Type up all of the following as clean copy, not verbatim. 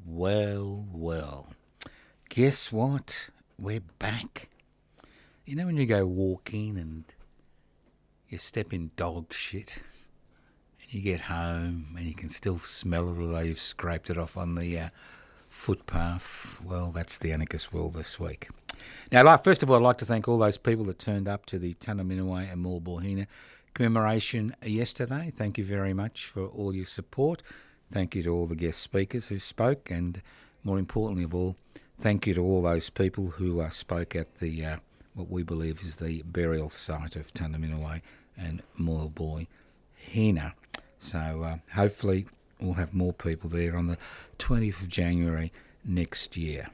Well, guess what? We're back. You know when you go walking and you step in dog shit and you get home and you can still smell it although you've scraped it off on the footpath? Well, that's the anarchist world this week. Now, first of all, I'd like to thank all those people that turned up to the Tannaminaway and Moorboorhina commemoration yesterday. Thank you very much for all your support. Thank you to all the guest speakers who spoke, and more importantly of all, thank you to all those people who spoke at the what we believe is the burial site of Tannaminaway and Moorboorhina. So hopefully we'll have more people there on the 20th of January next year.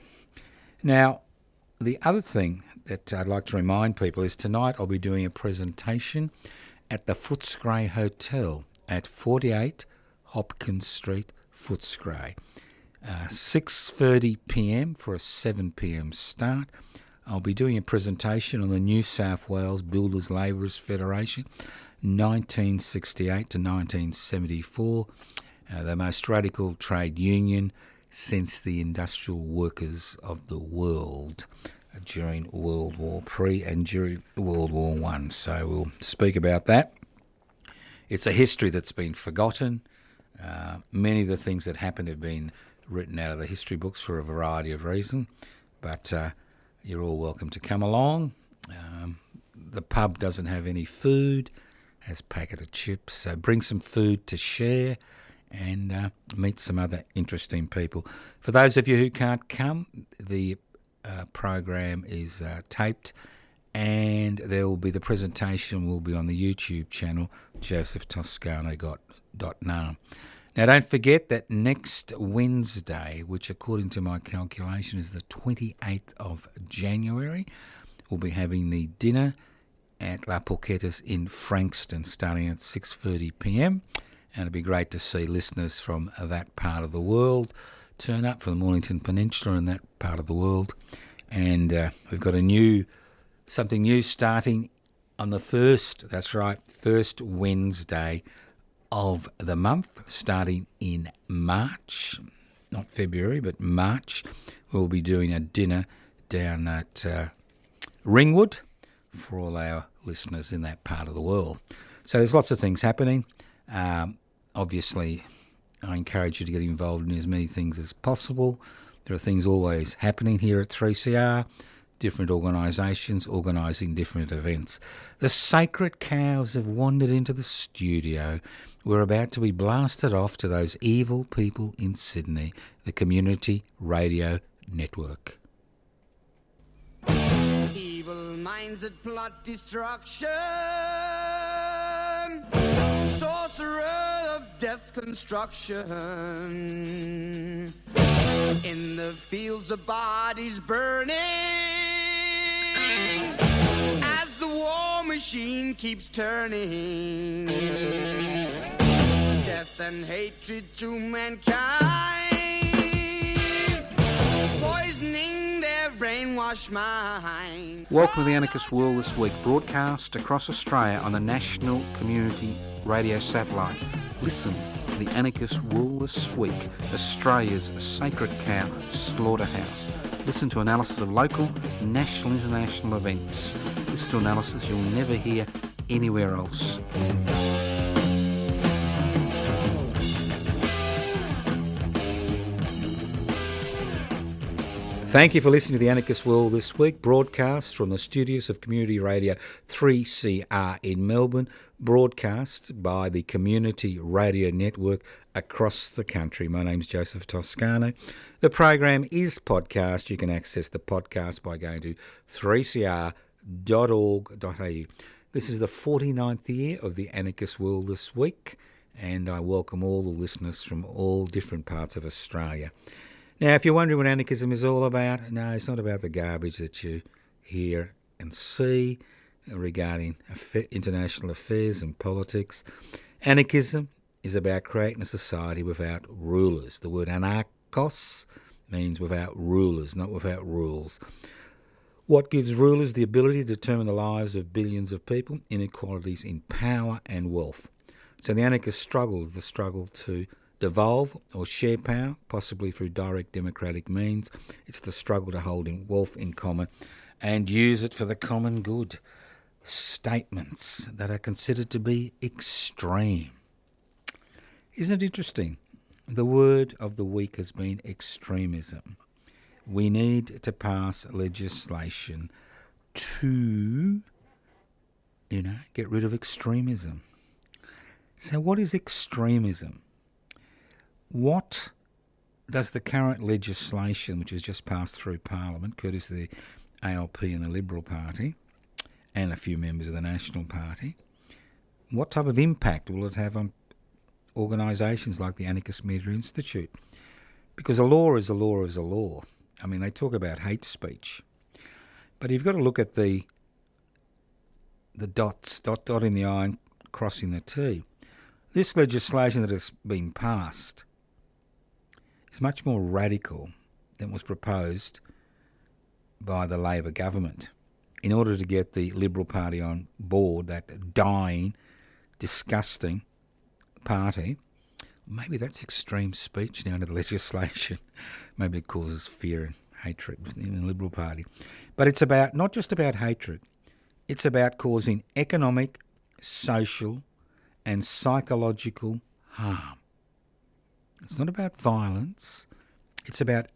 Now, the other thing that I'd like to remind people is tonight I'll be doing a presentation at the Footscray Hotel at 48 Hopkins Street, Footscray. 6:30pm for a 7pm start. I'll be doing a presentation on the New South Wales Builders Labourers Federation, 1968 to 1974, the most radical trade union since the industrial workers of the world during World War Pre and during World War One. So we'll speak about that. It's a history that's been forgotten. Many of the things that happened have been written out of the history books for a variety of reasons, but you're all welcome to come along. The pub doesn't have any food, has a packet of chips, so bring some food to share and meet some other interesting people. For those of you who can't come, the program is taped, and there will be the presentation will be on the YouTube channel josephtoscano.com. Now don't forget that next Wednesday, which according to my calculation is the 28th of January, we'll be having the dinner at La Porquetas in Frankston starting at 6:30pm, and it'll be great to see listeners from that part of the world turn up, from the Mornington Peninsula and that part of the world. And we've got something new starting on the first Wednesday of the month, starting in March, not February, but March. We'll be doing a dinner down at Ringwood for all our listeners in that part of the world. So there's lots of things happening. Obviously, I encourage you to get involved in as many things as possible. There are things always happening here at 3CR, different organisations organising different events. The sacred cows have wandered into the studio. We're about to be blasted off to those evil people in Sydney, the Community Radio Network. Evil minds that plot destruction, sorcerer of death's construction, in the fields of bodies burning, as the war machine keeps turning, death and hatred to mankind, poisoning their brainwashed mind. Welcome to the Anarchist World This Week, broadcast across Australia on the National Community Radio Satellite. Listen to the Anarchist World This Week, Australia's sacred cow slaughterhouse. Listen to analysis of local, national, international events. Listen to analysis you'll never hear anywhere else. Thank you for listening to the Anarchist World This Week, broadcast from the studios of Community Radio 3CR in Melbourne, broadcast by the Community Radio Network across the country. My name's Joseph Toscano. The program is podcast. You can access the podcast by going to 3cr.org.au. This is the 49th year of the Anarchist World This Week, and I welcome all the listeners from all different parts of Australia. Now, if you're wondering what anarchism is all about, no, it's not about the garbage that you hear and see regarding international affairs and politics. Anarchism is about creating a society without rulers. The word anarchos means without rulers, not without rules. What gives rulers the ability to determine the lives of billions of people? Inequalities in power and wealth. So the anarchist struggle is the struggle to devolve or share power, possibly through direct democratic means. It's the struggle to hold wealth in common and use it for the common good. Statements that are considered to be extreme. Isn't it interesting? The word of the week has been extremism. We need to pass legislation to, get rid of extremism. So what is extremism? What does the current legislation, which has just passed through Parliament, courtesy of the ALP and the Liberal Party, and a few members of the National Party, what type of impact will it have on organisations like the Anarchist Media Institute? Because a law is a law is a law. I mean, they talk about hate speech. But you've got to look at the dots, dotting the I and crossing the T. This legislation that has been passed is much more radical than was proposed by the Labor government in order to get the Liberal Party on board, that dying, disgusting party. Maybe that's extreme speech now under the legislation. Maybe it causes fear and hatred within the Liberal Party. But it's about not just about hatred. It's about causing economic, social and psychological harm. It's not about violence. It's about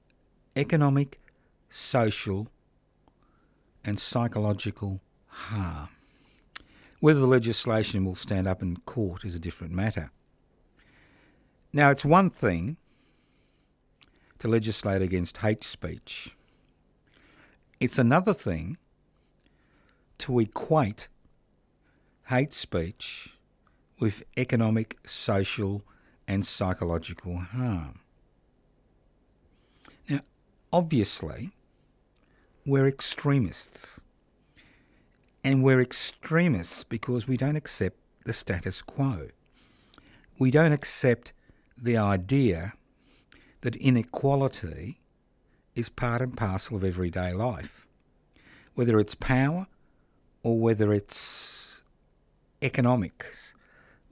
economic, social and psychological harm. Whether the legislation will stand up in court is a different matter. Now, it's one thing to legislate against hate speech. It's another thing to equate hate speech with economic, social and psychological harm. Now, obviously, we're extremists. And we're extremists because we don't accept the status quo. We don't accept the idea that inequality is part and parcel of everyday life. Whether it's power or whether it's economics,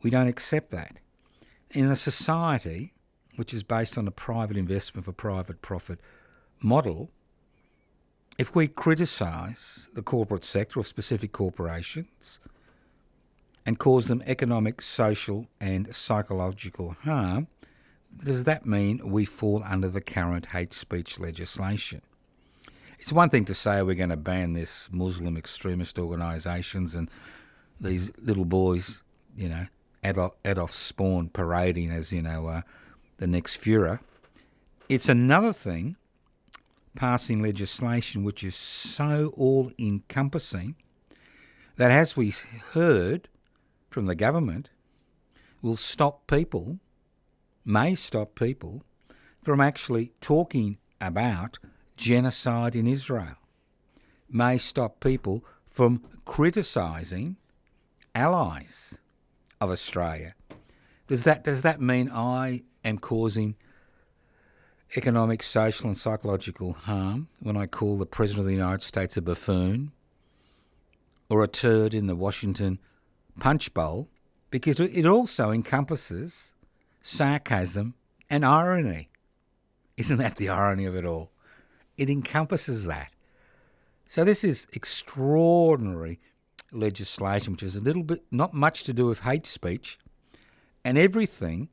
we don't accept that. In a society which is based on a private investment for private profit model, if we criticise the corporate sector or specific corporations and cause them economic, social and psychological harm, does that mean we fall under the current hate speech legislation? It's one thing to say we're going to ban this Muslim extremist organisations and these little boys, Adolf Spawn parading as, the next Führer. It's another thing passing legislation which is so all-encompassing that, as we heard from the government, will may stop people from actually talking about genocide in Israel, may stop people from criticising allies of Australia. Does that mean I am causing economic, social and psychological harm when I call the President of the United States a buffoon or a turd in the Washington punch bowl? Because it also encompasses sarcasm and irony. Isn't that the irony of it all? It encompasses that. So this is extraordinary legislation, which is a little bit, not much to do with hate speech and everything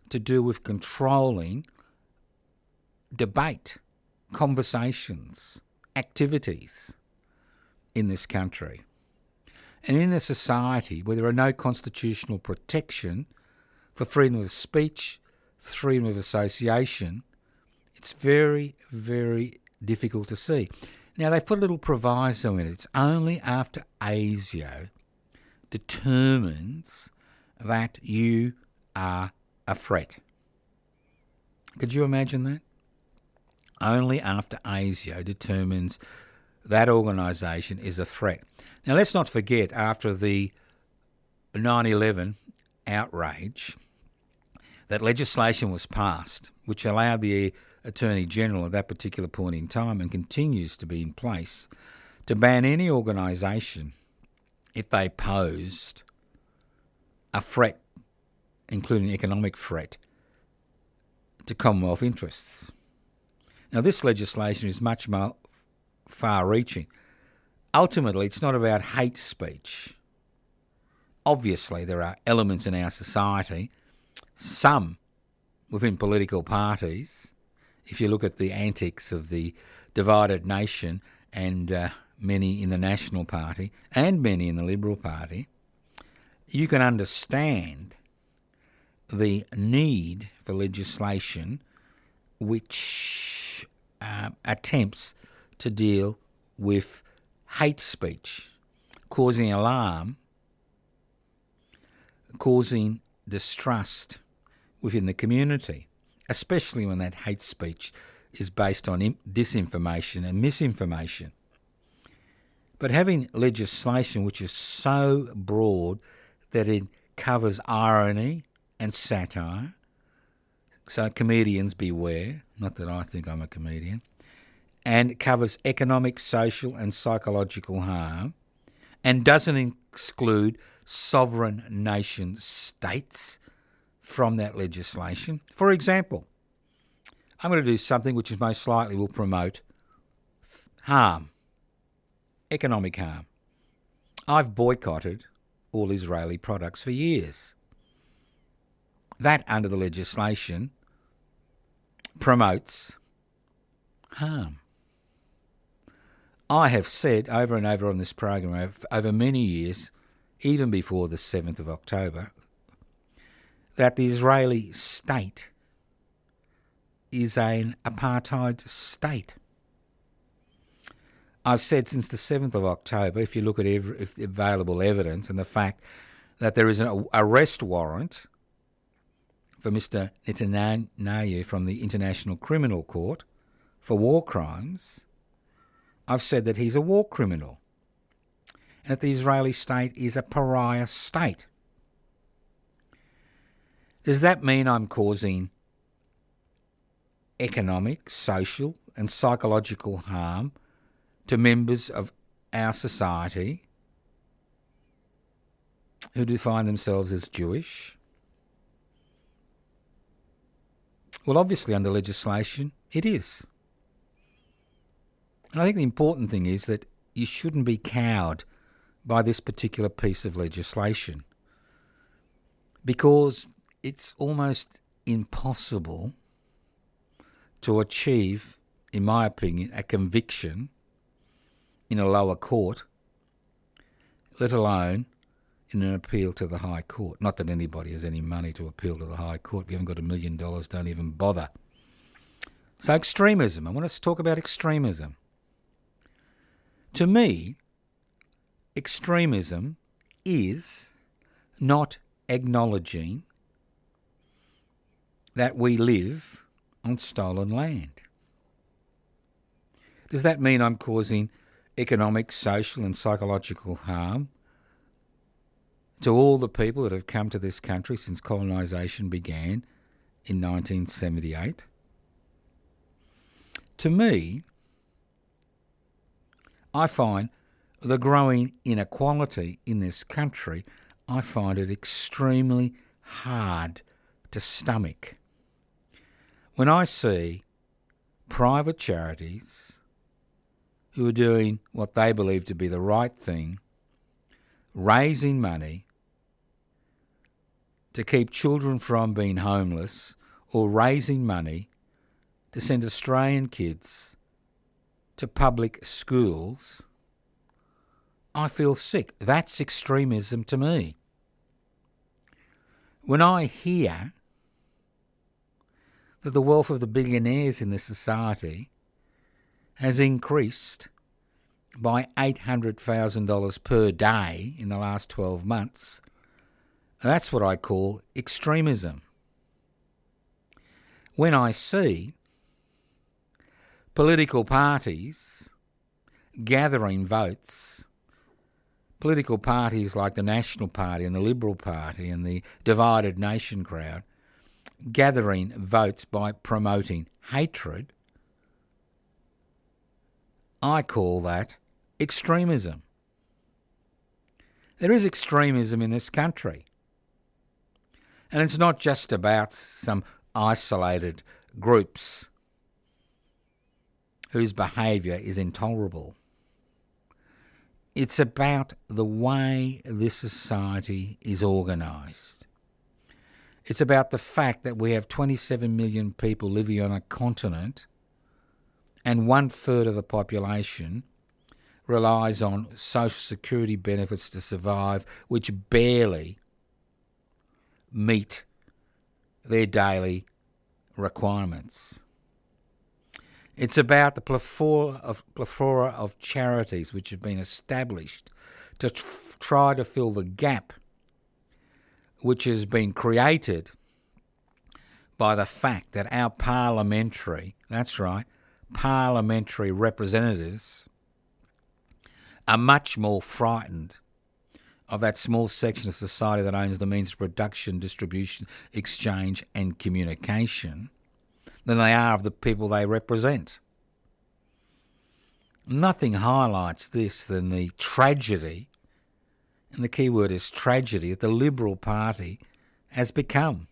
to do with controlling debate, conversations, activities in this country. And in a society where there are no constitutional protection for freedom of speech, freedom of association, it's very, very difficult to see. Now, they've put a little proviso in it. It's only after ASIO determines that you are a threat. Could you imagine that? Only after ASIO determines that organisation is a threat. Now, let's not forget, after the 9/11 outrage, that legislation was passed which allowed the Attorney General at that particular point in time, and continues to be in place, to ban any organisation if they posed a threat, including economic threat, to Commonwealth interests. Now, this legislation is much more far-reaching. Ultimately, it's not about hate speech. Obviously, there are elements in our society, some within political parties, if you look at the antics of the divided nation and many in the National Party and many in the Liberal Party, you can understand the need for legislation which attempts to deal with hate speech, causing alarm, causing distrust within the community, especially when that hate speech is based on disinformation and misinformation. But having legislation which is so broad that it covers irony and satire, so comedians beware, not that I think I'm a comedian, and it covers economic, social and psychological harm, and doesn't exclude sovereign nation states from that legislation. For example, I'm going to do something which is most likely will promote harm, economic harm. I've boycotted all Israeli products for years. That, under the legislation, promotes harm. I have said over and over on this program over many years, even before the 7th of October, that the Israeli state is an apartheid state. I've said since the 7th of October, if you look at if available evidence and the fact that there is an arrest warrant for Mr. Netanyahu from the International Criminal Court for war crimes, I've said that he's a war criminal and that the Israeli state is a pariah state. Does that mean I'm causing economic, social and psychological harm to members of our society who define themselves as Jewish? Well, obviously under legislation it is. And I think the important thing is that you shouldn't be cowed by this particular piece of legislation, because it's almost impossible to achieve, in my opinion, a conviction in a lower court, let alone in an appeal to the High Court. Not that anybody has any money to appeal to the High Court. If you haven't got $1 million, don't even bother. So extremism. I want us to talk about extremism. To me, extremism is not acknowledging that we live on stolen land. Does that mean I'm causing economic, social and psychological harm to all the people that have come to this country since colonisation began in 1978? To me, I find the growing inequality in this country, I find it extremely hard to stomach. When I see private charities who are doing what they believe to be the right thing, raising money to keep children from being homeless, or raising money to send Australian kids to public schools, I feel sick. That's extremism to me. When I hear that the wealth of the billionaires in this society has increased by $800,000 per day in the last 12 months, that's what I call extremism. When I see political parties gathering votes, political parties like the National Party and the Liberal Party and the divided nation crowd gathering votes by promoting hatred, I call that extremism. There is extremism in this country. And it's not just about some isolated groups whose behaviour is intolerable. It's about the way this society is organised. It's about the fact that we have 27 million people living on a continent and 1/3 of the population relies on social security benefits to survive, which barely meet their daily requirements. It's about the plethora of charities which have been established to try to fill the gap which has been created by the fact that our parliamentary representatives are much more frightened of that small section of society that owns the means of production, distribution, exchange and communication than they are of the people they represent. Nothing highlights this than the tragedy, and the key word is tragedy, that the Liberal Party has become.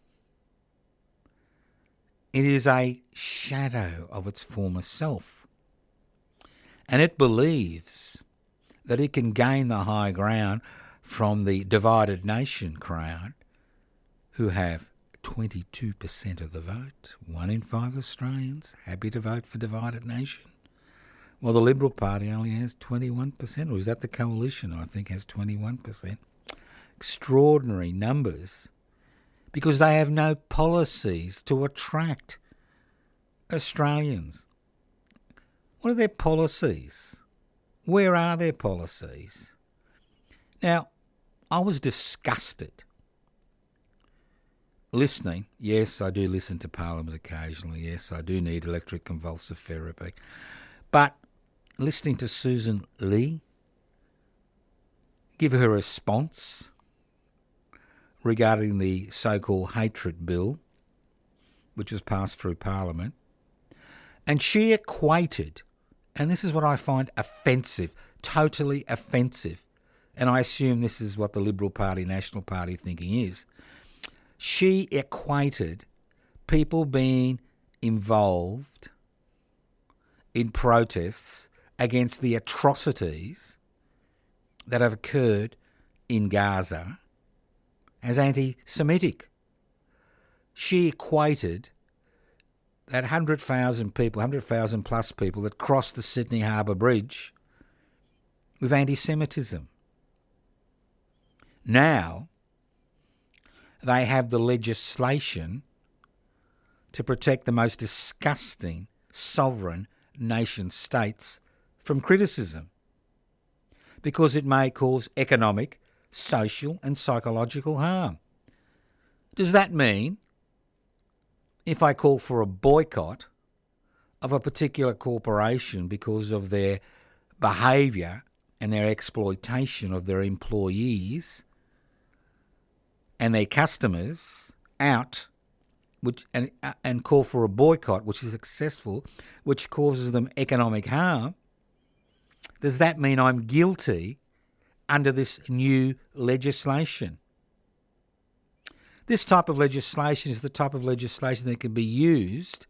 It is a shadow of its former self, and it believes that it can gain the high ground from the divided nation crowd, who have 22% of the vote, 1 in 5 Australians happy to vote for divided nation. Well, the Liberal Party only has 21%, or is that the coalition, I think, has 21%. Extraordinary numbers, because they have no policies to attract Australians. What are their policies? Where are their policies? Now, I was disgusted listening. Yes, I do listen to Parliament occasionally. Yes, I do need electroconvulsive therapy. But listening to Susan Lee give her response regarding the so-called hatred bill, which was passed through Parliament, and she equated, and this is what I find offensive, totally offensive, and I assume this is what the Liberal Party, National Party thinking is, she equated people being involved in protests against the atrocities that have occurred in Gaza as anti-Semitic. She equated that 100,000 people, 100,000 plus people that crossed the Sydney Harbour Bridge with anti-Semitism. Now, they have the legislation to protect the most disgusting sovereign nation states from criticism, because it may cause economic, social and psychological harm. Does that mean if I call for a boycott of a particular corporation because of their behaviour and their exploitation of their employees and their customers out, and call for a boycott which is successful, which causes them economic harm, does that mean I'm guilty under this new legislation? This type of legislation is the type of legislation that can be used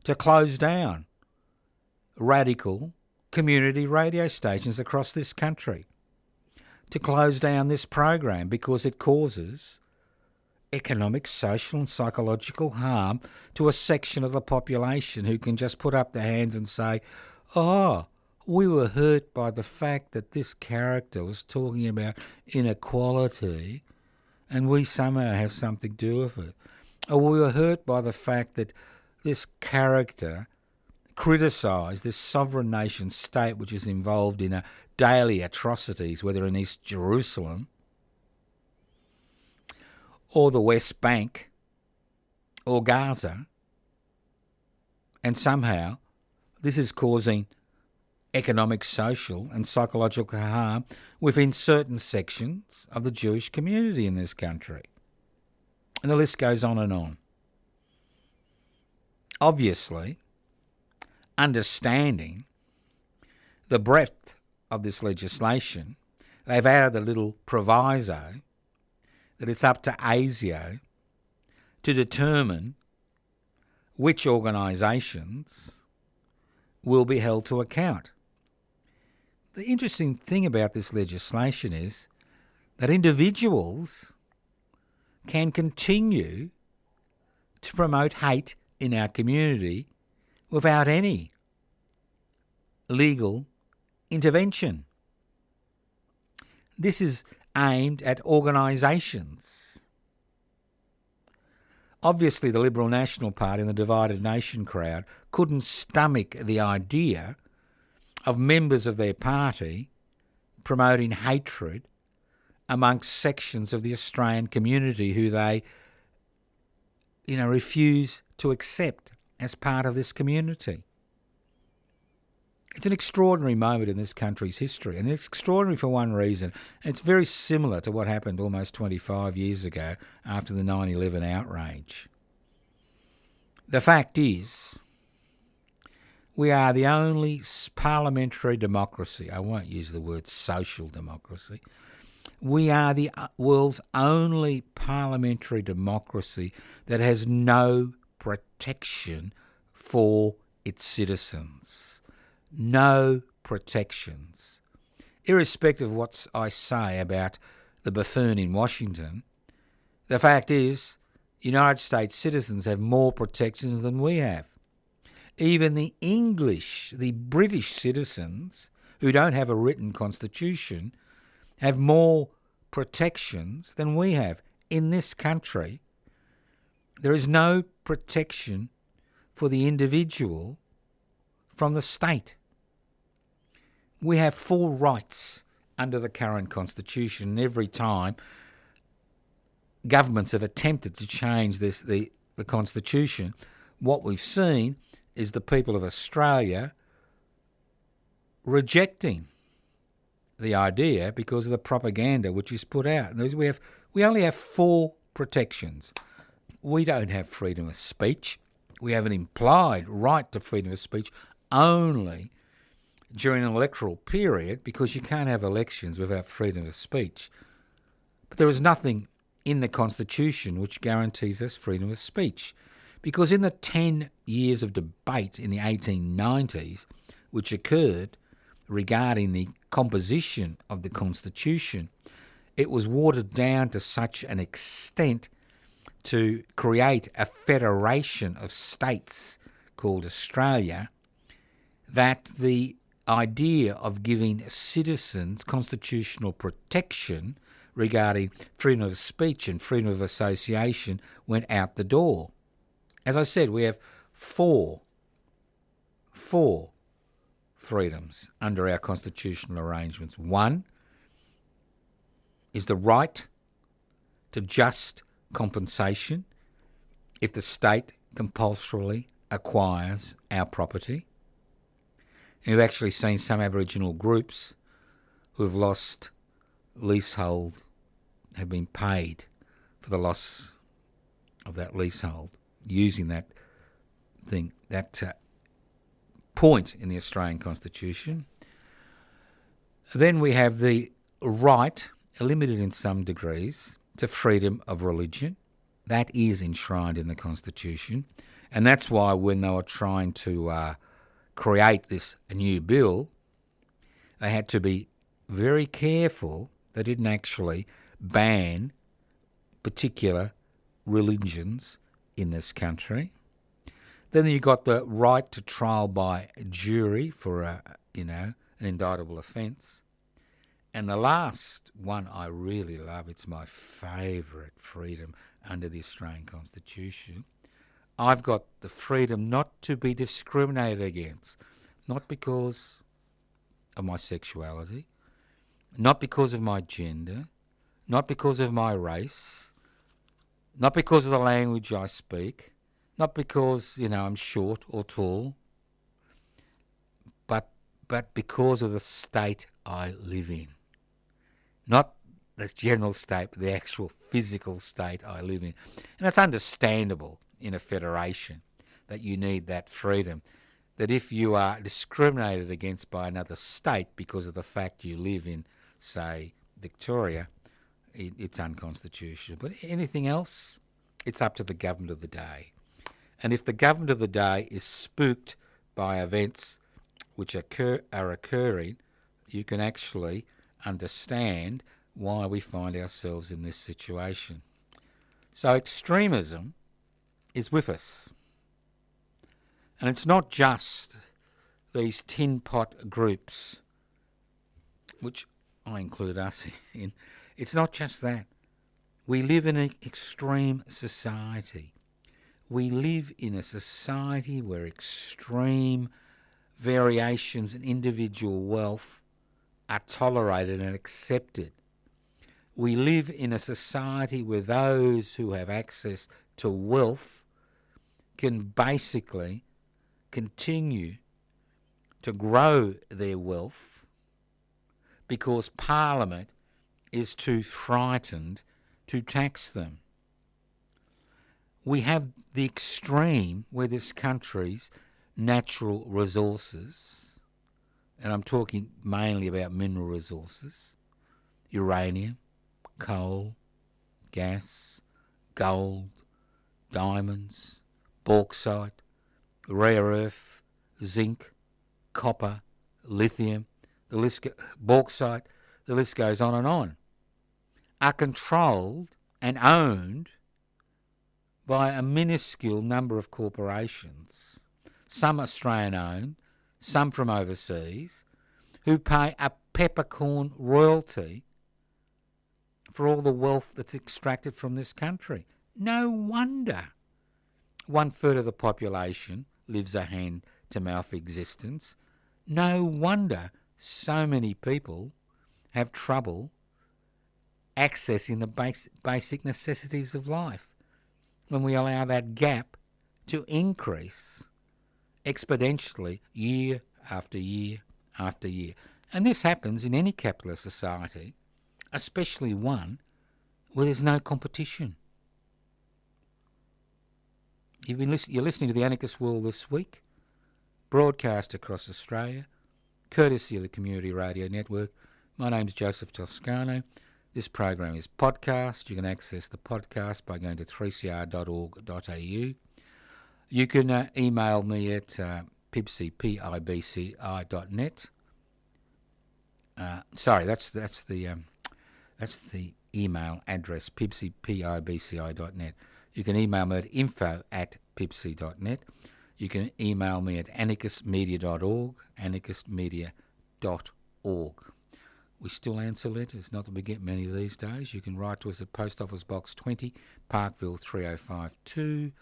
to close down radical community radio stations across this country, to close down this program because it causes economic, social and psychological harm to a section of the population who can just put up their hands and say, oh, we were hurt by the fact that this character was talking about inequality and we somehow have something to do with it. Or we were hurt by the fact that this character criticised this sovereign nation state which is involved in daily atrocities, whether in East Jerusalem or the West Bank or Gaza, and somehow this is causing economic, social and psychological harm within certain sections of the Jewish community in this country. And the list goes on and on. Obviously, understanding the breadth of this legislation, they've added a little proviso that it's up to ASIO to determine which organisations will be held to account. The interesting thing about this legislation is that individuals can continue to promote hate in our community without any legal intervention. This is aimed at organisations. Obviously, the Liberal National Party and the divided nation crowd couldn't stomach the idea of members of their party promoting hatred amongst sections of the Australian community who they, refuse to accept as part of this community. It's an extraordinary moment in this country's history, and it's extraordinary for one reason. It's very similar to what happened almost 25 years ago after the 9/11 outrage. The fact is, we are the only parliamentary democracy. I won't use the word social democracy. We are the world's only parliamentary democracy that has no protection for its citizens. No protections. Irrespective of what I say about the buffoon in Washington, the fact is, United States citizens have more protections than we have. Even the British citizens who don't have a written constitution have more protections than we have. In this country, there is no protection for the individual from the state. We have full rights under the current constitution, and every time governments have attempted to change the constitution, what we've seen is the people of Australia rejecting the idea because of the propaganda which is put out. We only have 4 protections. We don't have freedom of speech. We have an implied right to freedom of speech only during an electoral period, because you can't have elections without freedom of speech. But there is nothing in the Constitution which guarantees us freedom of speech, because in the 10 years of debate in the 1890s which occurred regarding the composition of the Constitution, it was watered down to such an extent to create a federation of states called Australia that the idea of giving citizens constitutional protection regarding freedom of speech and freedom of association went out the door. As I said, we have four freedoms under our constitutional arrangements. One is the right to just compensation if the state compulsorily acquires our property. And we've actually seen some Aboriginal groups who have lost leasehold have been paid for the loss of that leasehold using that point in the Australian Constitution. Then we have the right, limited in some degrees, to freedom of religion. That is enshrined in the Constitution, and that's why when they were trying to create this new bill, they had to be very careful. They didn't actually ban particular religions in this country. Then you got the right to trial by jury for an indictable offence. And the last one I really love, it's my favourite freedom under the Australian Constitution. I've got the freedom not to be discriminated against, not because of my sexuality, not because of my gender, not because of my race, not because of the language I speak, not because, I'm short or tall, but because of the state I live in. Not the general state, but the actual physical state I live in. And that's understandable in a federation, that you need that freedom. That if you are discriminated against by another state because of the fact you live in, say, Victoria, it's unconstitutional. But anything else, it's up to the government of the day. And if the government of the day is spooked by events which are occurring, you can actually understand why we find ourselves in this situation. So extremism is with us. And it's not just these tin pot groups, which I include us in. It's not just that. We live in an extreme society. We live in a society where extreme variations in individual wealth are tolerated and accepted. We live in a society where those who have access to wealth can basically continue to grow their wealth because Parliament is too frightened to tax them. We have the extreme where this country's natural resources, and I'm talking mainly about mineral resources, uranium, coal, gas, gold, diamonds, bauxite, rare earth, zinc, copper, lithium, bauxite, the list goes on and on, are controlled and owned by a minuscule number of corporations, some Australian-owned, some from overseas, who pay a peppercorn royalty for all the wealth that's extracted from this country. No wonder 1/3 of the population lives a hand-to-mouth existence. No wonder so many people have trouble accessing the basic necessities of life when we allow that gap to increase exponentially year after year after year. And this happens in any capitalist society, especially one where there's no competition. You're listening to The Anarchist World This Week, broadcast across Australia, courtesy of the Community Radio Network. My name's Joseph Toscano. This program is podcast. You can access the podcast by going to 3cr.org.au. You can email me at pibci.net. Sorry, that's the email address, pibci.net. You can email me at info@pibci.net. You can email me at anarchistmedia.org, anarchistmedia.org. We still answer letters, not that we get many these days. You can write to us at Post Office Box 20, Parkville 3052.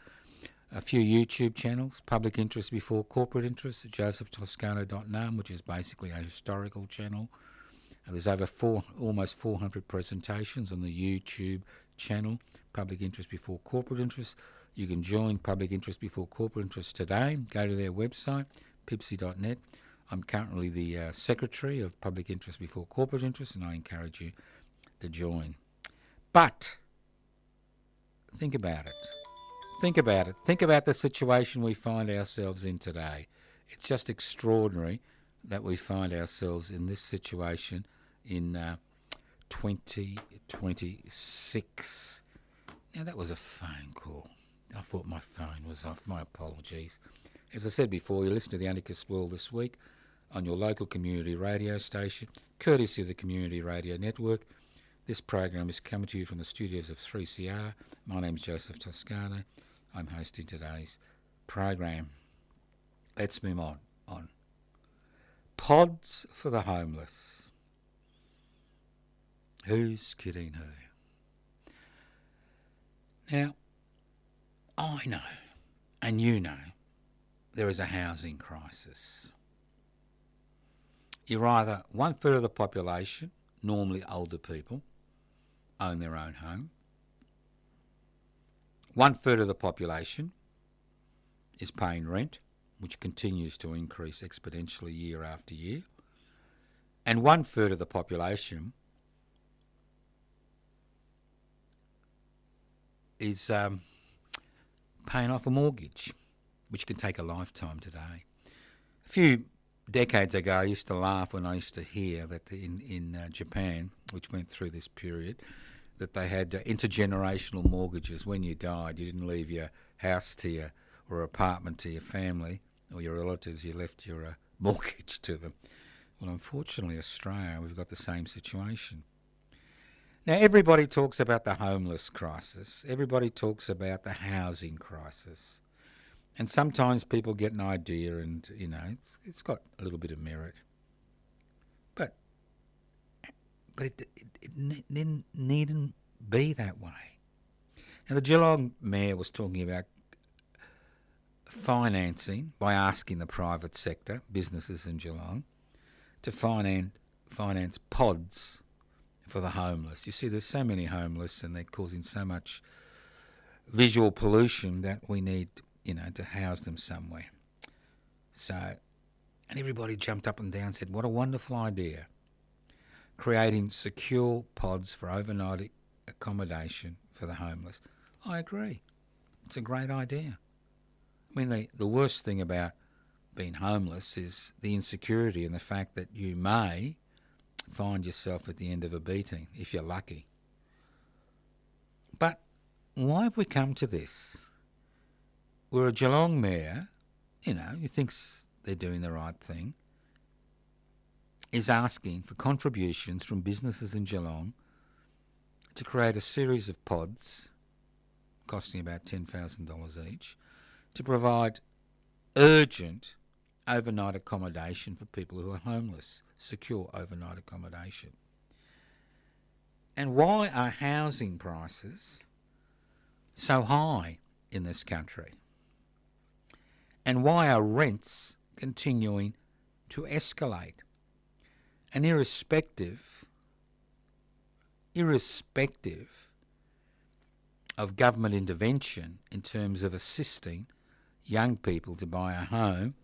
A few YouTube channels, Public Interest Before Corporate Interest, josephtoscano.num, which is basically a historical channel. There's over almost 400 presentations on the YouTube channel, Public Interest Before Corporate Interest. You can join Public Interest Before Corporate Interest today. Go to their website, pibci.net. I'm currently the Secretary of Public Interest Before Corporate Interest, and I encourage you to join. But think about it. Think about it. Think about the situation we find ourselves in today. It's just extraordinary that we find ourselves in this situation in 2026. Now, that was a phone call. I thought my phone was off. My apologies. As I said before, you listen to The Anarchist World This Week on your local community radio station, courtesy of the Community Radio Network. This program is coming to you from the studios of 3CR. My name's Joseph Toscano. I'm hosting today's program. Let's move on. Pods for the homeless. Who's kidding who? Now, I know, and you know, there is a housing crisis. You're either 1/3 of the population, normally older people, own their own home. 1/3 of the population is paying rent, which continues to increase exponentially year after year. And 1/3 of the population is paying off a mortgage, which can take a lifetime today. A few decades ago, I used to laugh when I used to hear that in Japan, which went through this period, that they had intergenerational mortgages. When you died, you didn't leave your house to your or apartment to your family or your relatives, you left your mortgage to them. Well, unfortunately, Australia, we've got the same situation. Now, everybody talks about the homeless crisis. Everybody talks about the housing crisis. And sometimes people get an idea and, you know, it's got a little bit of merit. But it needn't be that way. Now, the Geelong Mayor was talking about financing by asking the private sector, businesses in Geelong, to finance pods for the homeless. You see, there's so many homeless and they're causing so much visual pollution that we need, you know, to house them somewhere. So, and everybody jumped up and down and said, what a wonderful idea. Creating secure pods for overnight accommodation for the homeless. I agree. It's a great idea. I mean, the worst thing about being homeless is the insecurity and the fact that you may find yourself at the end of a beating, if you're lucky. But why have we come to this? We're a Geelong mayor, you know, who thinks they're doing the right thing, is asking for contributions from businesses in Geelong to create a series of pods costing about $10,000 each to provide urgent overnight accommodation for people who are homeless, secure overnight accommodation. And why are housing prices so high in this country? And why are rents continuing to escalate? And irrespective of government intervention in terms of assisting young people to buy a home,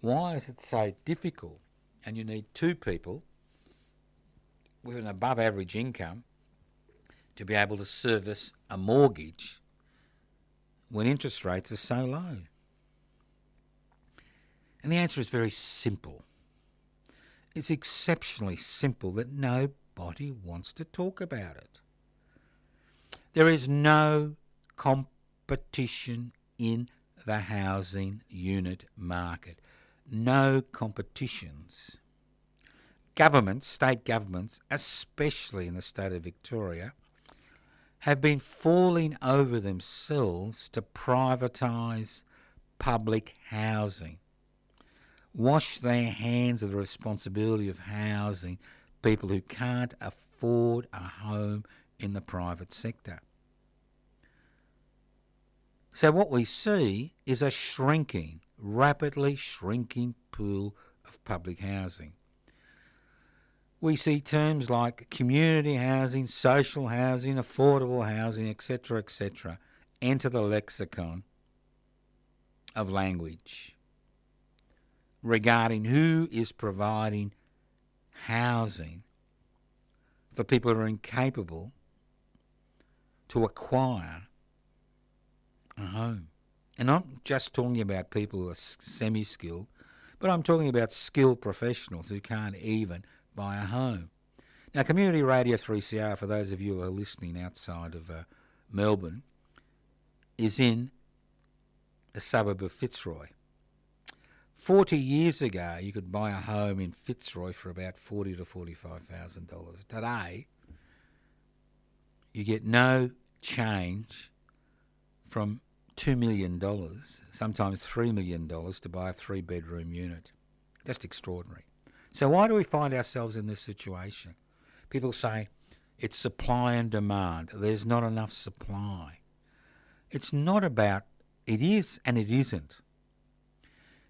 why is it so difficult? And you need two people with an above average income to be able to service a mortgage when interest rates are so low. And the answer is very simple. It's exceptionally simple that nobody wants to talk about it. There is no competition in the housing unit market. No competitions. Governments, state governments, especially in the state of Victoria, have been falling over themselves to privatise public housing. Wash their hands of the responsibility of housing people who can't afford a home in the private sector. So what we see is a shrinking, rapidly shrinking pool of public housing. We see terms like community housing, social housing, affordable housing, etc., enter the lexicon of language regarding who is providing housing for people who are incapable to acquire a home. And I'm not just talking about people who are semi-skilled, but I'm talking about skilled professionals who can't even buy a home. Now, Community Radio 3CR, for those of you who are listening outside of Melbourne, is in the suburb of Fitzroy. 40 years ago, you could buy a home in Fitzroy for about $40,000 to $45,000. Today, you get no change from $2 million, sometimes $3 million to buy a 3-bedroom unit. Just extraordinary. So why do we find ourselves in this situation? People say it's supply and demand. There's not enough supply. It's not about it is and it isn't.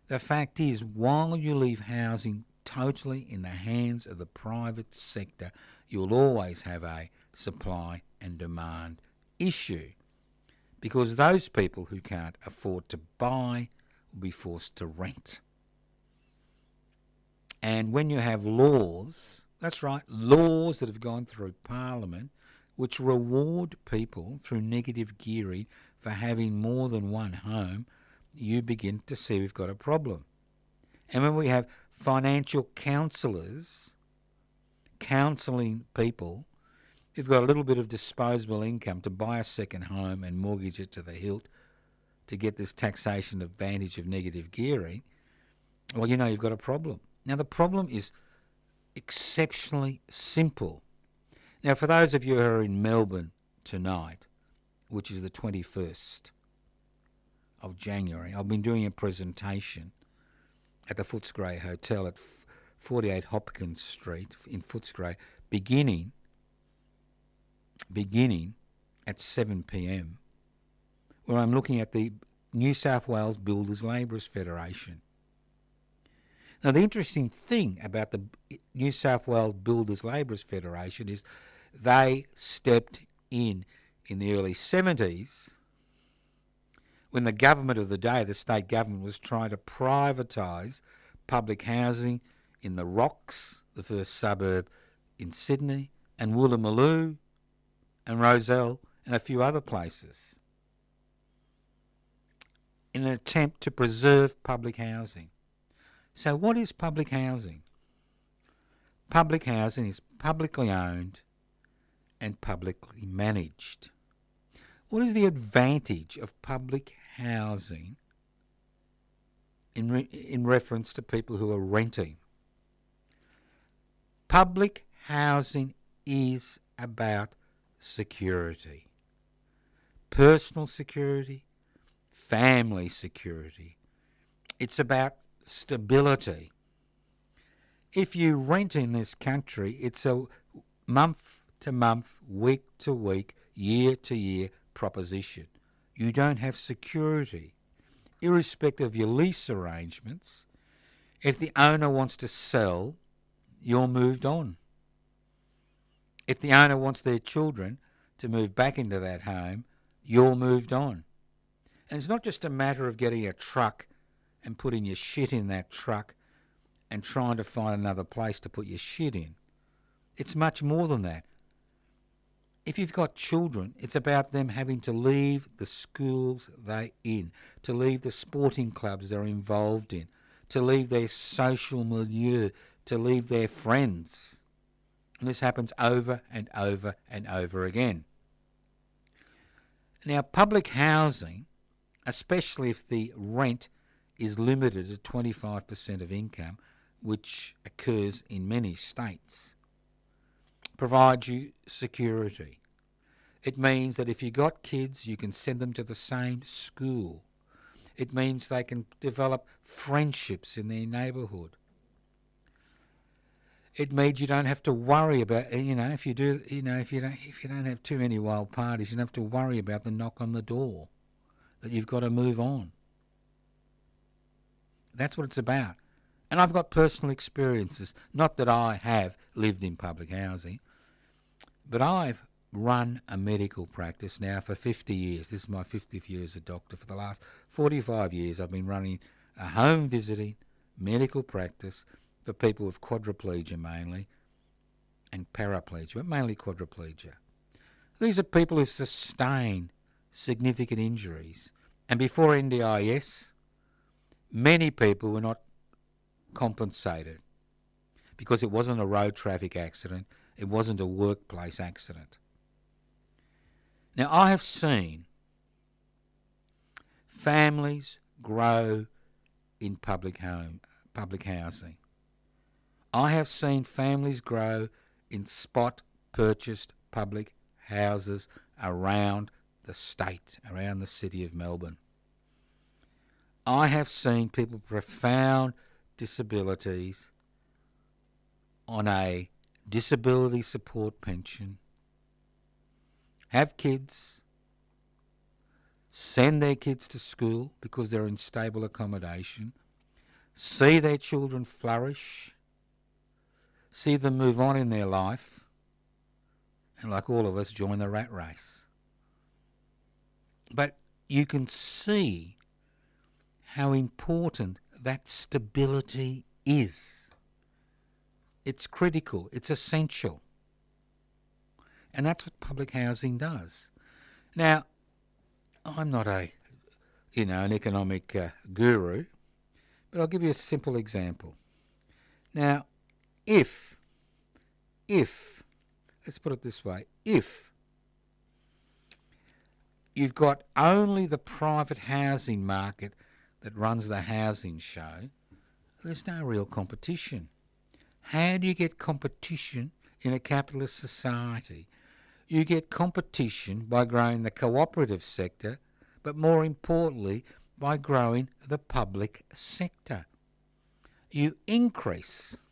The fact is, while you leave housing totally in the hands of the private sector, you'll always have a supply and demand issue, because those people who can't afford to buy will be forced to rent. And when you have laws, that's right, laws that have gone through Parliament which reward people through negative gearing for having more than one home, you begin to see we've got a problem. And when we have financial counsellors counselling people who've got a little bit of disposable income to buy a second home and mortgage it to the hilt, to get this taxation advantage of negative gearing, well, you know you've got a problem. Now, the problem is exceptionally simple. Now, for those of you who are in Melbourne tonight, which is the 21st of January, I've been doing a presentation at the Footscray Hotel at 48 Hopkins Street in Footscray, beginning at 7 p.m, where I'm looking at the New South Wales Builders Labourers Federation. Now, the interesting thing about the New South Wales Builders Labourers Federation is they stepped in the early 70s when the government of the day, the state government, was trying to privatise public housing in the Rocks, the first suburb in Sydney, and Woolloomooloo and Rozelle and a few other places, in an attempt to preserve public housing. So what is public housing? Public housing is publicly owned and publicly managed. What is the advantage of public housing in reference to people who are renting? Public housing is about security. Personal security, family security. It's about stability. If you rent in this country, it's a month to month, week to week, year to year proposition. You don't have security. Irrespective of your lease arrangements, if the owner wants to sell, you're moved on. If the owner wants their children to move back into that home, you're moved on. And it's not just a matter of getting a truck and putting your shit in that truck and trying to find another place to put your shit in. It's much more than that. If you've got children, it's about them having to leave the schools they're in, to leave the sporting clubs they're involved in, to leave their social milieu, to leave their friends. And this happens over and over and over again. Now, public housing, especially if the rent is limited at 25% of income, which occurs in many states, provides you security. It means that if you've got kids, you can send them to the same school. It means they can develop friendships in their neighbourhood. It means you don't have to worry about, if you don't have too many wild parties, you don't have to worry about the knock on the door, that you've got to move on. That's what it's about. And I've got personal experiences, not that I have lived in public housing, but I've run a medical practice now for 50 years. This is my 50th year as a doctor. For the last 45 years, I've been running a home visiting medical practice for people with quadriplegia mainly, and paraplegia, but mainly quadriplegia. These are people who've sustained significant injuries. And before NDIS, many people were not compensated because it wasn't a road traffic accident, it wasn't a workplace accident. Now, I have seen families grow in public housing. I have seen families grow in spot purchased public houses around the state, around the city of Melbourne. I have seen people with profound disabilities on a disability support pension have kids, send their kids to school because they're in stable accommodation, see their children flourish, see them move on in their life, and like all of us, join the rat race. But you can see how important that stability is. It's critical, it's essential. And that's what public housing does. Now, I'm not an economic guru, but I'll give you a simple example. Now, if, let's put it this way, if you've got only the private housing market that runs the housing show. There's no real competition. How do you get competition in a capitalist society? You get competition by growing the cooperative sector, but more importantly, by growing the public sector. You increase.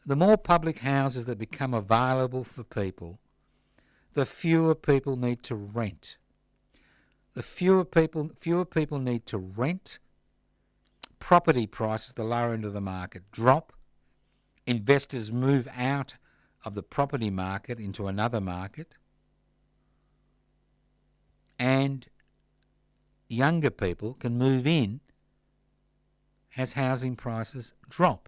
The more public houses that become available for people, the fewer people need to rent. The fewer people need to rent. Property prices at the lower end of the market drop. Investors move out of the property market into another market. And younger people can move in as housing prices drop.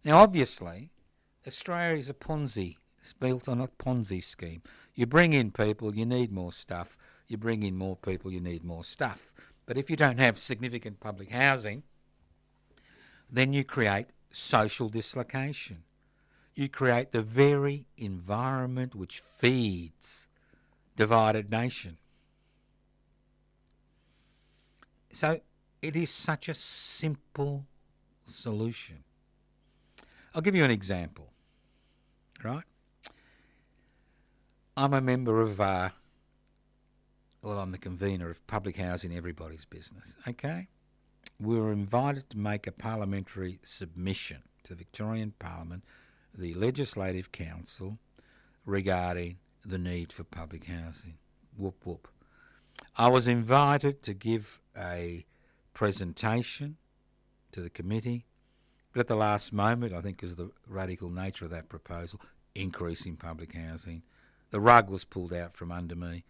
Now, obviously, Australia is a Ponzi. It's built on a Ponzi scheme. You bring in people, you need more stuff. You bring in more people, you need more stuff. But if you don't have significant public housing, then you create social dislocation. You create the very environment which feeds divided nation. So it is such a simple solution. I'll give you an example, right? I'm a member of, I'm the convener of Public Housing Everybody's Business, okay? We were invited to make a parliamentary submission to the Victorian Parliament, the Legislative Council, regarding the need for public housing. Whoop, whoop. I was invited to give a presentation to the committee, but at the last moment, I think because of the radical nature of that proposal, increasing public housing, the rug was pulled out from under me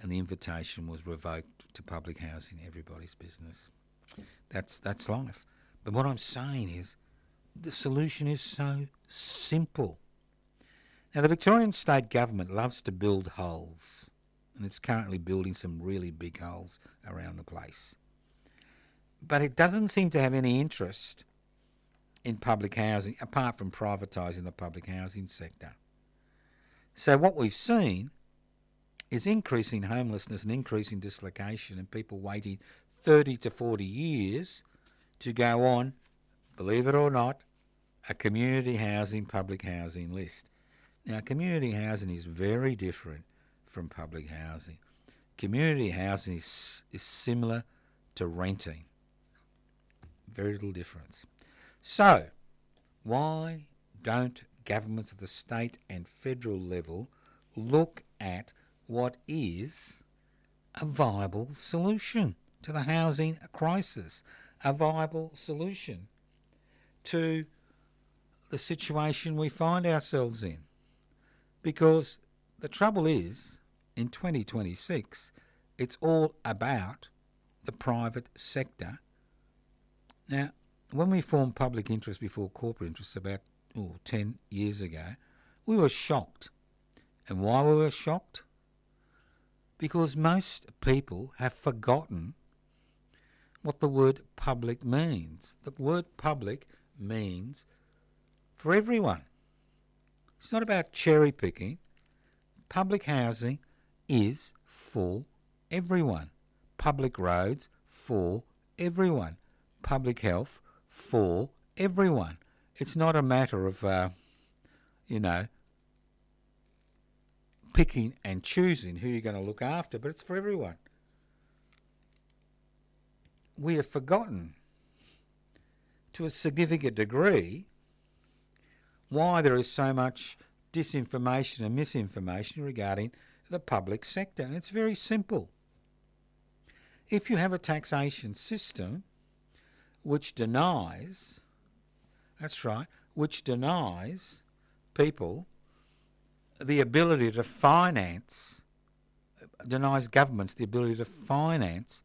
and the invitation was revoked to Public Housing Everybody's Business. That's life. But what I'm saying is the solution is so simple. Now, the Victorian state government loves to build holes, and it's currently building some really big holes around the place. But it doesn't seem to have any interest in public housing, apart from privatising the public housing sector. So what we've seen is increasing homelessness and increasing dislocation and people waiting 30 to 40 years to go on, believe it or not, a community housing, public housing list. Now, community housing is very different from public housing. Community housing is similar to renting. Very little difference. So, why don't governments at the state and federal level look at what is a viable solution to the housing crisis, a viable solution to the situation we find ourselves in? Because the trouble is, in 2026, it's all about the private sector. Now, when we formed public interest before corporate interests about 10 years ago, we were shocked. And why we were shocked? Because most people have forgotten what the word public means. The word public means for everyone. It's not about cherry picking. Public housing is for everyone. Public roads for everyone. Public health for everyone. It's not a matter of, picking and choosing who you're going to look after, but it's for everyone. We have forgotten, to a significant degree, why there is so much disinformation and misinformation regarding the public sector. And it's very simple. If you have a taxation system which denies, which denies people the ability to finance, denies governments the ability to finance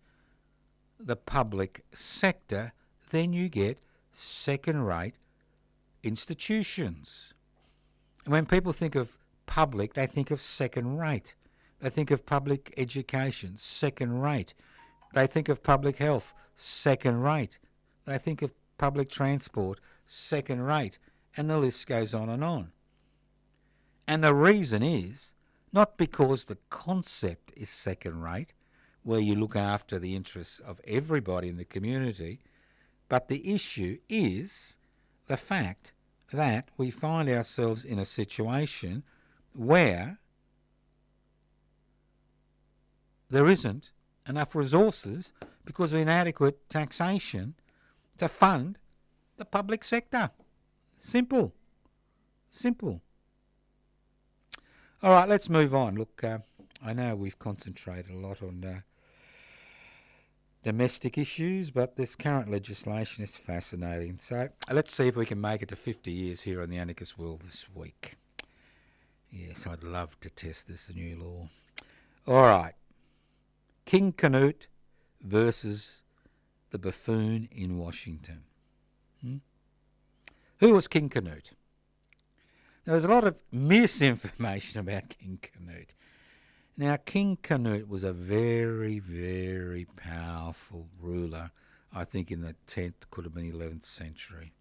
the public sector, then you get second-rate institutions. And when people think of public, they think of second-rate. They think of public education, second-rate. They think of public health, second-rate. They think of public transport, second-rate. And the list goes on and on. And the reason is not because the concept is second rate, where you look after the interests of everybody in the community, but the issue is the fact that we find ourselves in a situation where there isn't enough resources because of inadequate taxation to fund the public sector. Simple. All right, let's move on. Look, I know we've concentrated a lot on domestic issues, but this current legislation is fascinating. So let's see if we can make it to 50 years here on the Anarchist World this week. Yes, I'd love to test this new law. All right. King Canute versus the buffoon in Washington. Who was King Canute? Now, there's a lot of misinformation about King Canute. Now, King Canute was a very, very powerful ruler, I think in the 10th, could have been 11th century.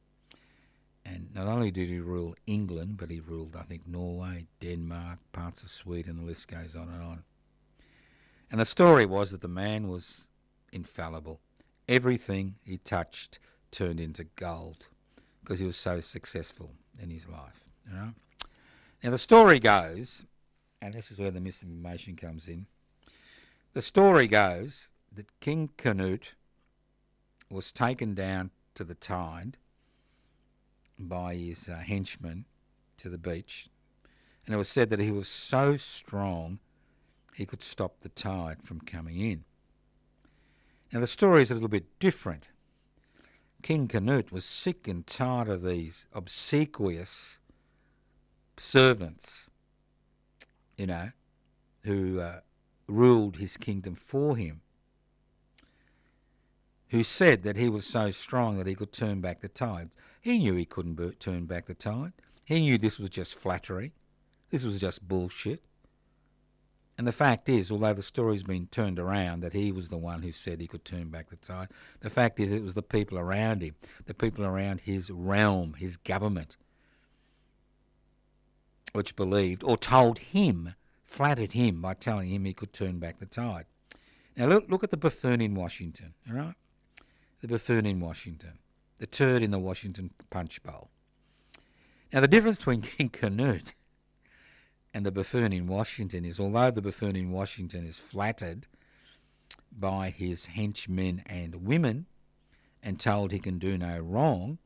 And not only did he rule England, but he ruled, I think, Norway, Denmark, parts of Sweden, the list goes on and on. And the story was that the man was infallible. Everything he touched turned into gold because he was so successful in his life. You know? Now the story goes, and this is where the misinformation comes in, the story goes that King Canute was taken down to the tide by his henchmen to the beach, and it was said that he was so strong he could stop the tide from coming in. Now the story is a little bit different. King Canute was sick and tired of these obsequious servants, you know, who ruled his kingdom for him, who said that he was so strong that he could turn back the tide. He knew he couldn't turn back the tide. He knew this was just flattery. This was just bullshit. And the fact is, although the story's been turned around that he was the one who said he could turn back the tide, the fact is it was the people around him, the people around his realm, his government, which believed or told him, flattered him by telling him he could turn back the tide. Now look at the buffoon in Washington, all right? The buffoon in Washington, the turd in the Washington punch bowl. Now the difference between King Canute and the buffoon in Washington is, although the buffoon in Washington is flattered by his henchmen and women and told he can do no wrong,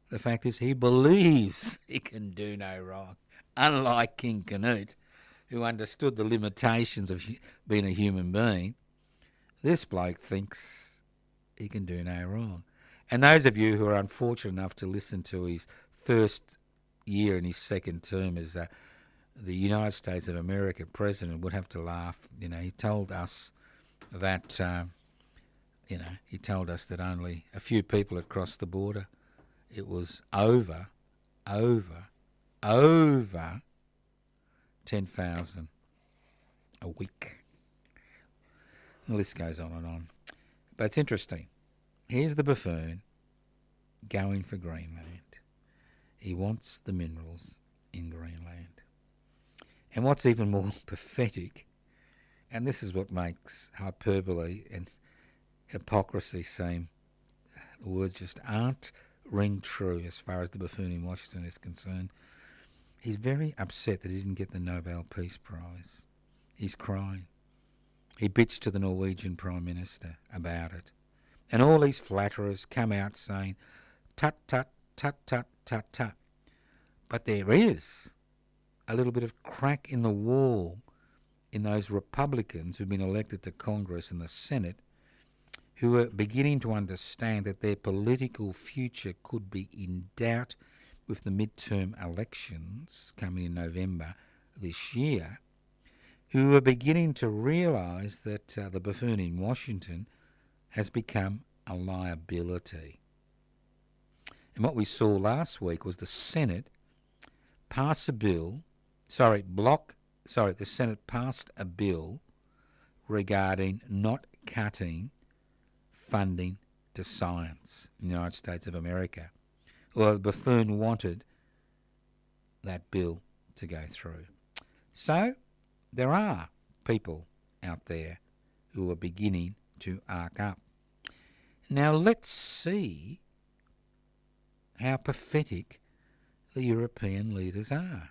the fact is he believes he can do no wrong. Unlike King Canute, who understood the limitations of being a human being, this bloke thinks he can do no wrong. And those of you who are unfortunate enough to listen to his first year in his second term as the United States of America president would have to laugh. You know, he told us that, he told us that only a few people had crossed the border. It was over 10,000 a week. The list goes on and on. But it's interesting. Here's the buffoon going for Greenland. He wants the minerals in Greenland. And what's even more pathetic, and this is what makes hyperbole and hypocrisy seem, the words just aren't ring true as far as the buffoon in Washington is concerned. He's very upset that he didn't get the Nobel Peace Prize. He's crying. He bitched to the Norwegian Prime Minister about it. And all these flatterers come out saying, tut, tut, tut, tut, tut, tut. But there is a little bit of crack in the wall in those Republicans who've been elected to Congress and the Senate, who are beginning to understand that their political future could be in doubt with the midterm elections coming in November this year, who are beginning to realise that the buffoon in Washington has become a liability. And what we saw last week was the Senate pass a bill, the Senate passed a bill regarding not cutting funding to science in the United States of America. Well, the buffoon wanted that bill to go through. So there are people out there who are beginning to arc up. Now let's see how pathetic the European leaders are.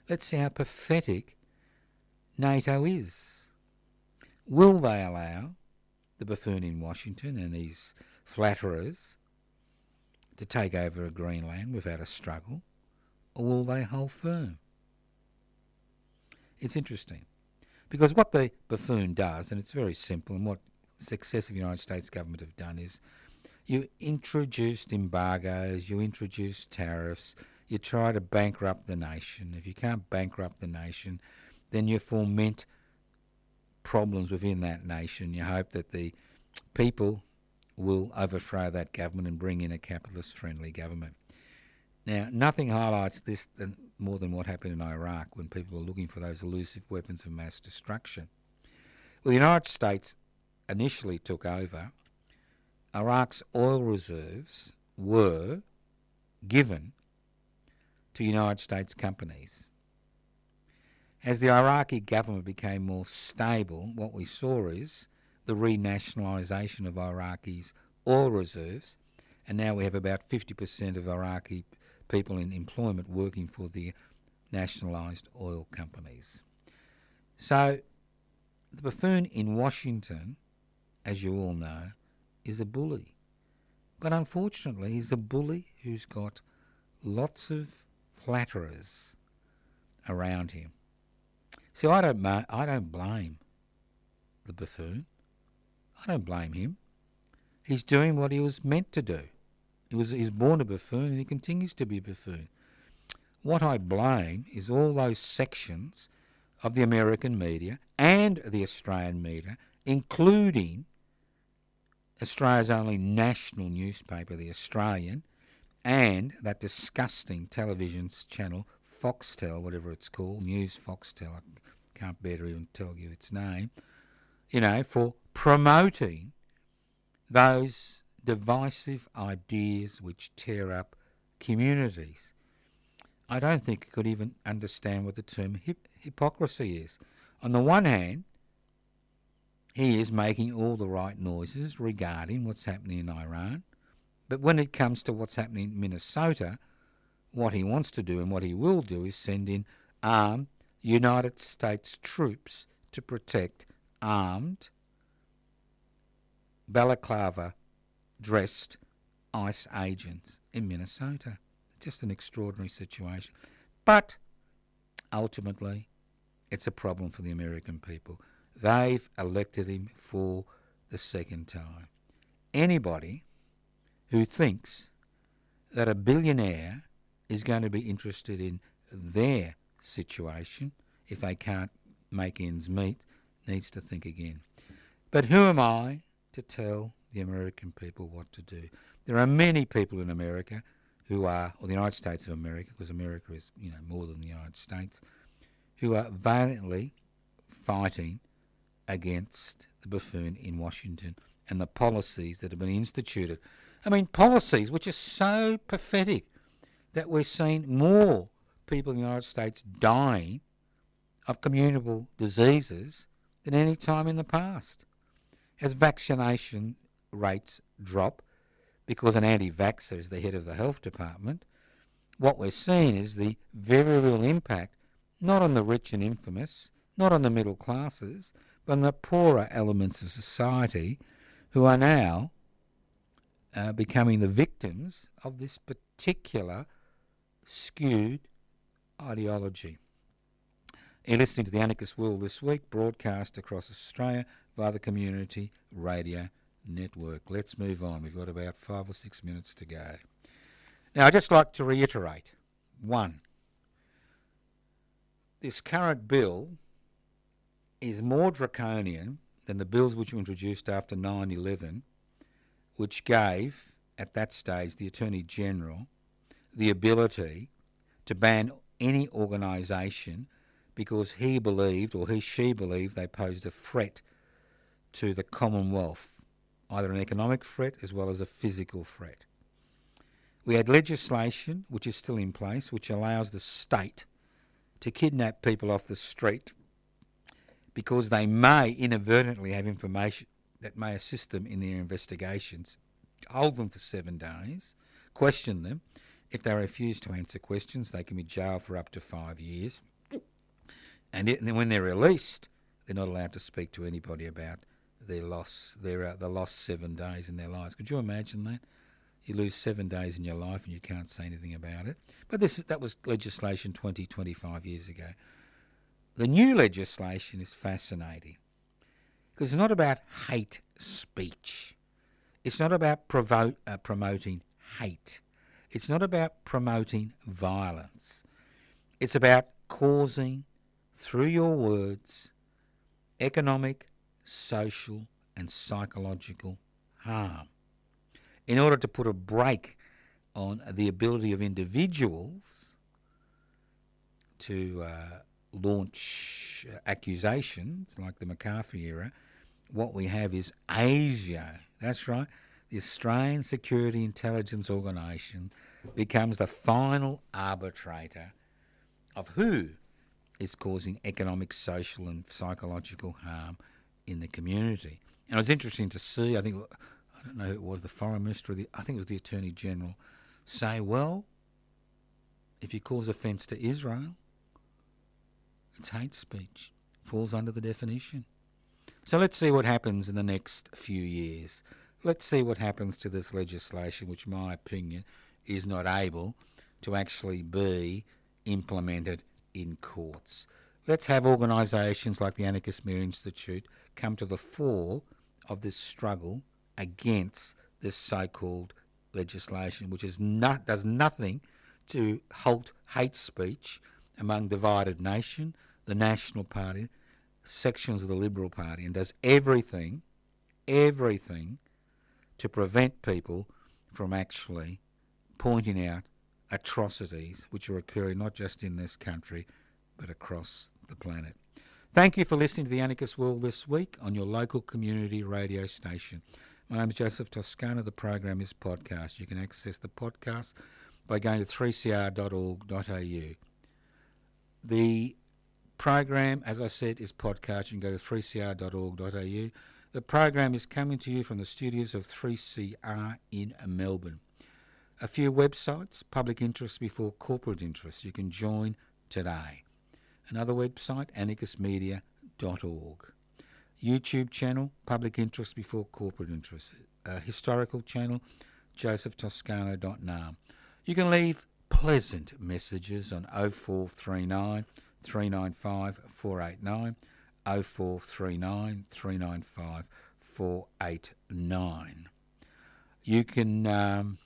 Let's see how pathetic NATO is. Will they allow the buffoon in Washington and his flatterers to take over Greenland without a struggle, or will they hold firm? It's interesting, because what the buffoon does, and it's very simple, and what successive United States government have done is you introduced embargoes, you introduced tariffs, you try to bankrupt the nation. If you can't bankrupt the nation, then you foment problems within that nation. You hope that the people will overthrow that government and bring in a capitalist-friendly government. Now, nothing highlights this more than what happened in Iraq when people were looking for those elusive weapons of mass destruction. Well, the United States initially took over. Iraq's oil reserves were given to United States companies. As the Iraqi government became more stable, what we saw is the renationalisation of Iraqi's oil reserves, and now we have about 50% of Iraqi people in employment working for the nationalised oil companies. So the buffoon in Washington, as you all know, is a bully. But unfortunately, he's a bully who's got lots of flatterers around him. So I don't blame the buffoon. I don't blame him. He's doing what he was meant to do. He's born a buffoon and he continues to be a buffoon. What I blame is all those sections of the American media and the Australian media, including Australia's only national newspaper, The Australian, and that disgusting television channel, Foxtel, whatever it's called, News Foxtel, I can't bear to even tell you its name, for promoting those divisive ideas which tear up communities. I don't think you could even understand what the term hypocrisy is. On the one hand, he is making all the right noises regarding what's happening in Iran, but when it comes to what's happening in Minnesota, what he wants to do and what he will do is send in armed United States troops to protect armed, balaclava-dressed ICE agents in Minnesota. Just an extraordinary situation. But ultimately, it's a problem for the American people. They've elected him for the second time. Anybody who thinks that a billionaire is going to be interested in their situation if they can't make ends meet needs to think again. But who am I to tell the American people what to do? There are many people in America who are, or the United States of America, because America is, more than the United States, who are valiantly fighting against the buffoon in Washington and the policies that have been instituted. I mean, policies which are so pathetic that we're seeing more people in the United States dying of communicable diseases than any time in the past. As vaccination rates drop, because an anti-vaxxer is the head of the health department, what we're seeing is the very real impact, not on the rich and infamous, not on the middle classes, but on the poorer elements of society who are now becoming the victims of this particular skewed ideology. You're listening to the Anarchist World This Week, broadcast across Australia via the Community Radio Network. Let's move on. We've got about 5 or 6 minutes to go. Now, I'd just like to reiterate, 1, this current bill is more draconian than the bills which were introduced after 9/11, which gave, at that stage, the Attorney General the ability to ban any organisation because he believed, or she believed, they posed a threat to the Commonwealth, either an economic threat as well as a physical threat. We had legislation, which is still in place, which allows the state to kidnap people off the street because they may inadvertently have information that may assist them in their investigations. Hold them for 7 days, question them. If they refuse to answer questions, they can be jailed for up to 5 years. And then when they're released, they're not allowed to speak to anybody about their loss, the lost 7 days in their lives. Could you imagine that? You lose 7 days in your life and you can't say anything about it. But that was legislation 25 years ago. The new legislation is fascinating because it's not about hate speech. It's not about promoting hate. It's not about promoting violence. It's about causing, through your words, economic, social and psychological harm. In order to put a brake on the ability of individuals to launch accusations like the McCarthy era, what we have is ASIO. That's right. The Australian Security Intelligence Organisation becomes the final arbitrator of who is causing economic, social and psychological harm in the community. And it was interesting to see, I don't know who it was, the Foreign Minister, I think it was the Attorney General, say, well, if you cause offence to Israel, it's hate speech. Falls under the definition. So let's see what happens in the next few years. Let's see what happens to this legislation, which, in my opinion, is not able to actually be implemented in courts. Let's have organisations like the Anarchist Media Institute come to the fore of this struggle against this so-called legislation, which does nothing to halt hate speech among divided nation, the National Party, sections of the Liberal Party, and does everything to prevent people from actually pointing out atrocities which are occurring not just in this country but across the planet. Thank you for listening to The Anarchist World this week on your local community radio station. My name is Joseph Toscano. The program is podcast. You can access the podcast by going to 3cr.org.au. The program, as I said, is podcast. You can go to 3cr.org.au. The program is coming to you from the studios of 3CR in Melbourne. A few websites: Public Interest Before Corporate Interest. You can join today. Another website, anarchistmedia.org. YouTube channel, Public Interest Before Corporate Interest. Historical channel, josephtoscano.com. You can leave pleasant messages on 0439 395 489, 0439 395 489. You can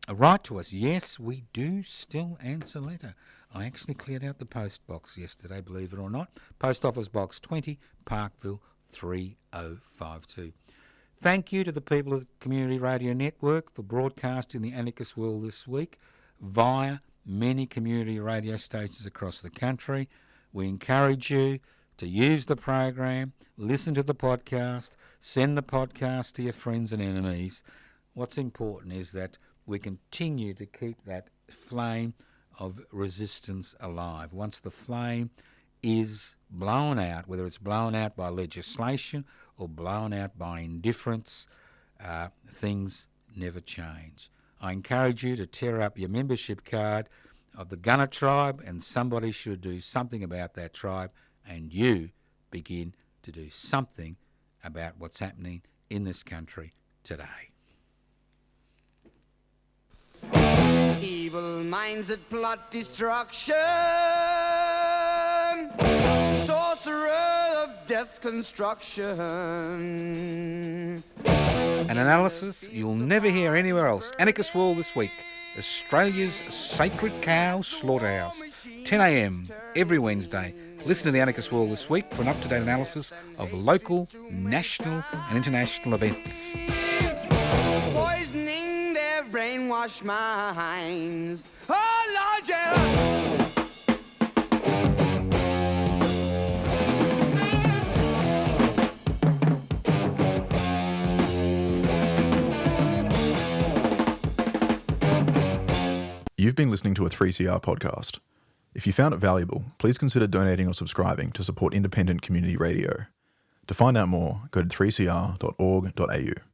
write to us. Yes, we do still answer letter. I actually cleared out the post box yesterday, believe it or not. Post Office Box 20, Parkville 3052. Thank you to the people of the Community Radio Network for broadcasting the Anarchist World this week via many community radio stations across the country. We encourage you to use the program, listen to the podcast, send the podcast to your friends and enemies. What's important is that we continue to keep that flame of resistance alive. Once the flame is blown out, whether it's blown out by legislation or blown out by indifference, things never change. I encourage you to tear up your membership card of the Gunner tribe, and somebody should do something about that tribe, and you begin to do something about what's happening in this country today. Evil minds that plot destruction, sorcerer of death's construction. An analysis you'll never hear anywhere else. Anarchist World this week. Australia's sacred cow slaughterhouse. 10 a.m. every Wednesday. Listen to the Anarchist World this week for an up-to-date analysis of local, national and international events. Poisoning their brainwashed minds. Oh, Lord, yeah. You've been listening to a 3CR podcast. If you found it valuable, please consider donating or subscribing to support independent community radio. To find out more, go to 3cr.org.au.